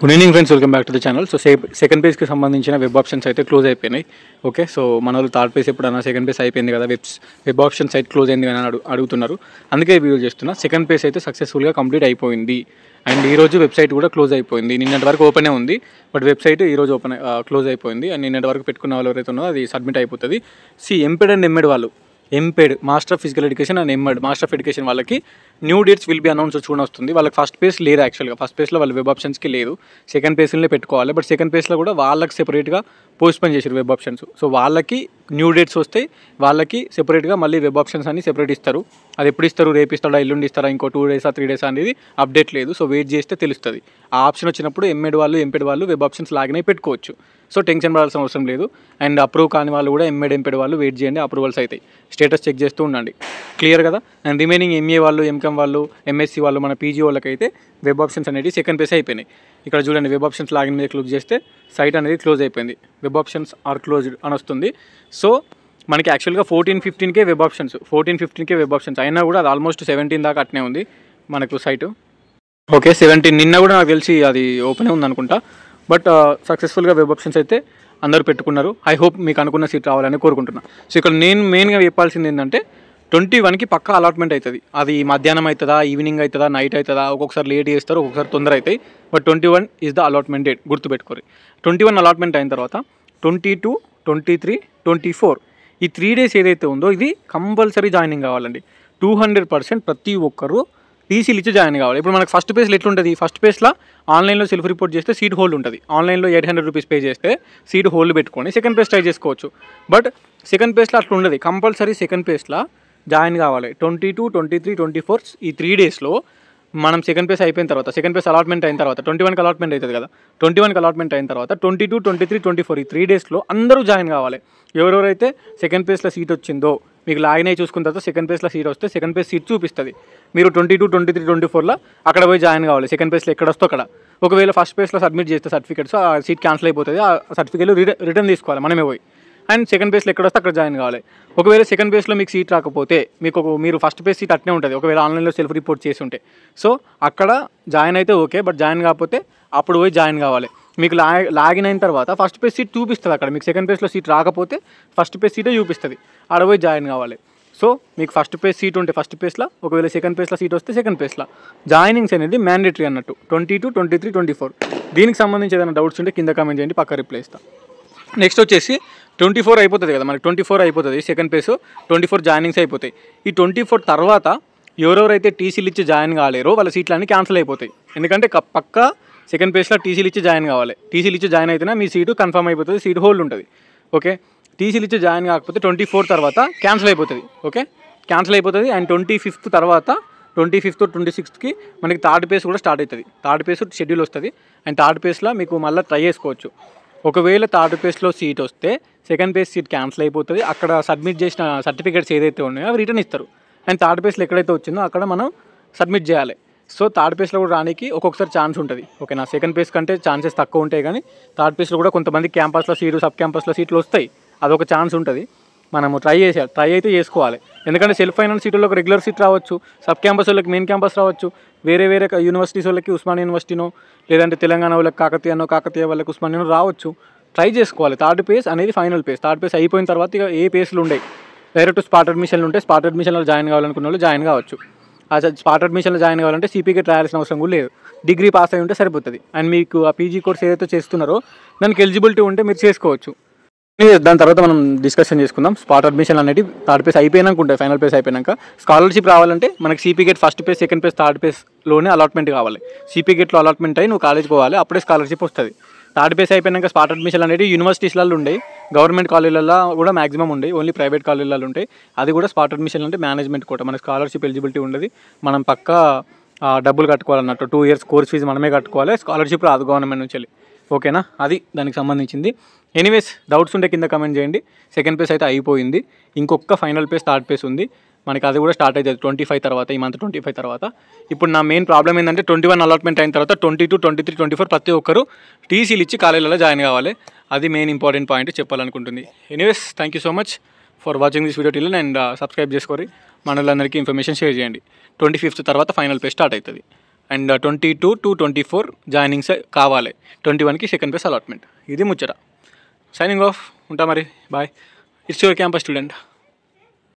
Good evening friends, welcome back to the channel. So second పేజ్కి సంబంధించిన web options అయితే close అయిపోయినాయి. Okay, so మన వాళ్ళు థర్డ్ పేజ్ ఎప్పుడన్నా సెకండ్ పేజ్ అయిపోయింది కదా, వెబ్ ఆప్షన్ సైట్ క్లోజ్ అయింది అని అడుగుతున్నారు. అందుకే వీడియో చేస్తున్నా. సెకండ్ పేజ్ అయితే సక్సెస్ఫుల్గా కంప్లీట్ అయిపోయింది. అండ్ ఈరోజు వెబ్సైట్ కూడా క్లోజ్ అయిపోయింది. నిన్నటి వరకు ఓపెనే ఉంది, బట్ వెబ్సైట్ ఈరోజు క్లోజ్ అయిపోయింది. అండ్ నిన్నటి వరకు పెట్టుకున్న వాళ్ళు ఎవరైతే ఉన్నారో అది సబ్మిట్ అయిపోతుంది. ఎంపెడ్ అండ్ ఎంఎడ్ వాళ్ళు, MPEd master of physical education and MEd master of education వాళ్ళకి new dates will be announce చూడ వస్తుంది. వాళ్ళకి ఫస్ట్ పేజ్ లేదు, యాక్చువల్గా ఫస్ట్ పేజ్లో వాళ్ళ వెబ్ ఆప్షన్స్కి లేదు, సెకండ్ పేజ్లోనే పెట్టుకోవాలి. బట్ సెకండ్ పేజ్లో కూడా వాళ్ళకి సెపరేట్గా పోస్ట్ పోన్ చేశారు వెబ్ ఆప్షన్స్. సో వాళ్ళకి న్యూ డేట్స్ వస్తాయి, వాళ్ళకి సెపరేట్గా మళ్ళీ వెబ్ ఆప్షన్స్ అన్ని సెపరేట్ ఇస్తారు. అది ఎప్పుడు ఇస్తారు, రేపు ఇస్తాడా, ఎల్లుండి ఇస్తారా, ఇంకో 2 days 3 days అనేది అప్డేట్ లేదు. సో వెయిట్ చేస్తే తెలుస్తుంది. ఆ ఆప్షన్ వచ్చినప్పుడు ఎంపెడ్ వాళ్ళు వెబ్ ఆప్షన్స్ లాగినవి పెట్టుకోవచ్చు. సో టెన్షన్ పడాల్సిన అవసరం లేదు. అండ్ అప్రూవ్ కాని వాళ్ళు కూడా ఎంపెడ్ వాళ్ళు వెయిట్ చేయండి, అప్రూవల్స్ అవుతాయి. స్టేటస్ చెక్ చేస్తూ ఉండండి. క్లియర్ కదా. అండ్ రిమైనింగ్ ఎంఏ వాళ్ళు, ఎంకామ్ వాళ్ళు, ఎంఎస్సీ వాళ్ళు, మన పీజీ వాళ్ళకైతే వెబ్ ఆప్షన్స్ అనేది సెకండ్ పేజ్ అయిపోయినాయి. ఇక్కడ చూడండి, వెబ్ ఆప్షన్స్ లాగిన్ మీద క్లిక్ చేస్తే సైట్ అనేది క్లోజ్ అయిపోయింది. వెబ్ ఆప్షన్స్ ఆర్ క్లోజ్డ్ అని వస్తుంది. సో మనకి యాక్చువల్గా 14-15K web options, 14-15K web options అయినా కూడా అది ఆల్మోస్ట్ 17 దాకా అట్నే ఉంది మనకు సైటు. ఓకే, 17 నిన్న కూడా నాకు తెలిసి అది ఓపెనే ఉంది అనుకుంటా. బట్ సక్సెస్ఫుల్గా వెబ్ ఆప్షన్స్ అయితే అందరూ పెట్టుకున్నారు. ఐ హోప్ మీకు అనుకున్న సీట్ రావాలని కోరుకుంటున్నాను. సో ఇక్కడ నేను మెయిన్గా చెప్పాల్సింది ఏంటంటే 21కి పక్కా అలాట్మెంట్ అవుతుంది. అది మధ్యాహ్నం అవుతుందా, ఈవినింగ్ అవుతుందా, నైట్ అవుతుందా, ఒక్కొక్కసారి లేట్ చేస్తారు, ఒక్కొక్కసారి తొందర అవుతాయి. But 21 is the allotment date, గుర్తుపెట్టుకోరు. 21 అలాట్మెంట్ అయిన తర్వాత 22, 23, 24 ఈ 3 days ఏదైతే ఉందో ఇది కంపల్సరీ జాయినింగ్ కావాలండి. 200% ప్రతి ఒక్కరు టీసీలు ఇచ్చి జాయిన్ కావాలి. ఇప్పుడు మనకు ఫస్ట్ పేజ్లో ఎట్లుంటుంది, ఫస్ట్ పేజ్లో ఆన్లైన్లో సెల్ఫ్ రిపోర్ట్ చేస్తే సీట్ హోల్డ్ ఉంటుంది. ఆన్లైన్లో 800 రూపీస్ పే చేస్తే సీట్ హోల్డ్ పెట్టుకొని సెకండ్ పేజ్ ట్రై చేసుకోవచ్చు. బట్ సెకండ్ పేజ్లో అట్లా ఉండదు. కంపల్సరీ సెకండ్ పేజ్లో జాయిన్ కావాలి. 22, 23, 24 ఈ 3 daysలో మనం సెకండ్ పేజ్ అయిపోయిన తర్వాత, సెకండ్ పేజ్ అలాట్మెంట్ అయిన తర్వాత 21కి అలాట్మెంట్ అవుతుంది కదా, 21కి అలాట్మెంట్ అయిన తర్వాత 22, 23, 24 ఈ 3 daysలో అందరూ జాయిన్ కావాలి. ఎవరెవరైతే సెకండ్ పేజ్లో సీట్ వచ్చిందో మీకు లాగిన్ అయ్యి చూసుకున్న తర్వాత సెకండ్ పేజ్లో సీట్ వస్తే సెకండ్ పేజ్ సీట్ చూపిస్తుంది. మీరు 22, 23, 24లో అక్కడ పోయి జాయిన్ కావాలి. సెకండ్ పేజ్లో ఎక్కడ వస్తే అక్కడ. ఒకవేళ ఫస్ట్ పేజ్లో సబ్మిట్ చేస్తే సర్టిఫికేట్స్ ఆ సీట్ క్యాన్సిల్ అయిపోతుంది. ఆ సర్టిఫికేట్లు రిటర్న్ తీసుకోవాలి మనమే పోయి. అండ్ సెకండ్ పేజ్లో ఎక్కడ వస్తే అక్కడ జాయిన్ కావాలి. ఒకవేళ సెకండ్ పేజ్లో మీకు సీట్ రాకపోతే మీరు ఫస్ట్ పేజ్ సీట్ అట్నే ఉంటుంది, ఒకవేళ ఆన్లైన్లో సెల్ఫ్ రిపోర్ట్ చేసి ఉంటే. సో అక్కడ జాయిన్ అయితే ఓకే, బట్ జాయిన్ కాకపోతే అప్పుడు పోయి జాయిన్ కావాలి. మీకు లాగిన్ అయిన తర్వాత ఫస్ట్ పేజ్ సీట్ చూపిస్తుంది అక్కడ. మీకు సెకండ్ పేజ్లో సీట్ రాకపోతే ఫస్ట్ పేజ్ సీటే చూపిస్తుంది, ఆడ పోయి జాయిన్ కావాలి. సో మీకు ఫస్ట్ పేజ్ సీట్ ఉంటే ఫస్ట్ పేజ్లో, ఒకవేళ సెకండ్ పేజ్లో సీట్ వస్తే సెకండ్ పేజ్లో. జాయినింగ్స్ అనేది మ్యాండేటరీ అన్నట్టు 22, 23, 24. దీనికి సంబంధించి ఏదైనా డౌట్స్ ఉంటే కింద కామెంట్ చేయండి, పక్క రిప్లై ఇస్తాను. నెక్స్ట్ వచ్చేసి 24 అయిపోతుంది కదా మనకి, 24 అయిపోతుంది సెకండ్ పేజ్, 24 జాయినింగ్స్ అయిపోతాయి. ఈ 24 తర్వాత ఎవరెవరైతే టీసీలు ఇచ్చి జాయిన్ కాలేరో వాళ్ళ సీట్లు అన్నీ క్యాన్సిల్ అయిపోతాయి. ఎందుకంటే పక్కా సెకండ్ పేజ్లో టీసీలు ఇచ్చి జాయిన్ కావాలి. టీసీలు ఇచ్చి జాయిన్ అయితేనే మీ సీటు కన్ఫర్మ్ అయిపోతుంది, సీట్ హోల్డ్ ఉంటుంది. ఓకే, టీసీలు ఇచ్చి జాయిన్ కాకపోతే 24 తర్వాత క్యాన్సిల్ అయిపోతుంది. ఓకే, క్యాన్సిల్ అయిపోతుంది. అండ్ 25th తర్వాత 25th, 26కి మనకి థర్డ్ పేజ్ కూడా స్టార్ట్ అవుతుంది. థర్డ్ పేజ్ షెడ్యూల్ వస్తుంది. అండ్ థర్డ్ పేజ్లో మీకు మళ్ళీ ట్రై చేసుకోవచ్చు. ఒకవేళ థర్డ్ పేజ్లో సీట్ వస్తే సెకండ్ పేజ్ సీట్ క్యాన్సిల్ అయిపోతుంది. అక్కడ సబ్మిట్ చేసిన సర్టిఫికేట్స్ ఏదైతే ఉన్నాయో అవి రిటర్న్ ఇస్తారు. అండ్ థర్డ్ పేజ్లో ఎక్కడైతే వచ్చిందో అక్కడ మనం సబ్మిట్ చేయాలి. సో థర్డ్ పేజ్లో కూడా రానికి ఒక్కొక్కసారి ఛాన్స్ ఉంటుంది. ఓకేనా, సెకండ్ పేజ్ కంటే ఛాన్సెస్ తక్కువ ఉంటాయి, కానీ థర్డ్ పేజ్లో కూడా కొంతమంది క్యాంపస్లో సీటు, సబ్ క్యాంపస్లో సీట్లు వస్తాయి. అదొక ఛాన్స్ ఉంటుంది. మనము ట్రై అయితే చేసుకోవాలి. ఎందుకంటే సెల్ఫ్ ఫైనాన్స్ సీట్లకు రెగ్యులర్ సీట్ రావచ్చు, సబ్ క్యాంపస్ వాళ్ళకి మెయిన్ క్యాంపస్ రావచ్చు, వేరే యూనివర్సిటీస్ వాళ్ళకి ఉస్మానియా యూనివర్సిటీనో, లేదంటే తెలంగాణ వాళ్ళకి కాకతీయ వాళ్ళకి ఉస్మానియానో రావచ్చు. ట్రై చేసుకోవాలి. థర్డ్ పేజ్ అనేది ఫైనల్ పేజ్. థర్డ్ పేజ్ అయిపోయిన తర్వాత ఇక ఏ పేజ్లు ఉండవు, డైరెక్ట్ స్పాట్ అడ్మిషన్లు ఉంటాయి. స్పాట్ అడ్మిషన్లో జాయిన్ కావాలనుకున్న వాళ్ళు జాయిన్ కావచ్చు. ఆ స్పాట్ అడ్మిషన్లో జాయిన్ కావాలంటే సీపీకేట్ రాయాల్సిన అవసరం కూడా లేదు, డిగ్రీ పాస్ అయి ఉంటే సరిపోతుంది. అండ్ మీకు ఆ పీజీ కోర్స్ ఏదైతే చేస్తున్నారో దానికి ఎలిజిబిలిటీ ఉంటే మీరు చేసుకోవచ్చు. దాని తర్వాత మనం డిస్కషన్ చేసుకుందాం. స్పాట్ అడ్మిషన్ అనేది థర్డ్ పేజ్ అయిపోయినాక ఉంటాయి, ఫైనల్ పేజ్ అయిపోయినాక. స్కాలర్షిప్ రావాలంటే మనకి CPGET first phase, second phase, third పేజ్లోనే అలాట్మెంట్ కావాలి. సీపీకేట్లో అలాట్మెంట్ అయ్యి నువ్వు కాలేజ్కి పోవాలి, అప్పుడే స్కాలర్షిప్ వస్తుంది. థర్డ్ పేజ్ అయిపోయినాక స్పాట్ అడ్మిషన్ అనేది యూనివర్సిటీస్లలో ఉంటాయి, గవర్నమెంట్ కాలేజీలలో కూడా మాక్సిమం ఉంటాయి, ఓన్లీ ప్రైవేట్ కాలేజీలలో ఉంటాయి. అది కూడా స్పాట్ అడ్మిషన్ అంటే మేనేజ్మెంట్ కోట, మనకి స్కాలర్షిప్ ఎలిజిబిలిటీ ఉండదు. మనం పక్కా డబ్బులు కట్టుకోవాలన్నట్టు, 2 years కోర్స్ ఫీజు మనమే కట్టుకోవాలి. స్కాలర్షిప్ రాదు గవర్నమెంట్ నుంచి. ఓకేనా, అది దానికి సంబంధించింది. ఎనీవేస్ డౌట్స్ ఉంటే కింద కమెంట్ చేయండి. సెకండ్ పేజ్ అయితే అయిపోయింది, ఇంకొక ఫైనల్ పేజ్ థర్డ్ పేజ్ ఉంది మనకి. అది కూడా స్టార్ట్ అవుతుంది 25 తర్వాత, ఈ మంత్ 25 తర్వాత. ఇప్పుడు నా మెయిన్ ప్రాబ్లం ఏంటంటే 21 అలాట్మెంట్ అయిన తర్వాత 22, 23, 24 ప్రతి ఒక్కరు టీసీలు ఇచ్చి కాలేజీలలో జాయిన్ కావాలి. అది మెయిన్ ఇంపార్టెంట్ పాయింట్ చెప్పాలనుకుంటుంది. Anyways thank you so much for watching this video till. And subscribe చేసుకోరి, మన వాళ్ళందరికీ ఇన్ఫర్మేషన్ షేర్ చేయండి. 25th తర్వాత ఫైనల్ పేజ్ స్టార్ట్ అవుతుంది. అండ్ 22 to 24 జాయినింగ్స్ కావాలి. 21కి సెకండ్ ఫేజ్ అలాట్మెంట్. ఇది ముచ్చట. Signing off. ఉంటా మరి. Bye. It's your campus student.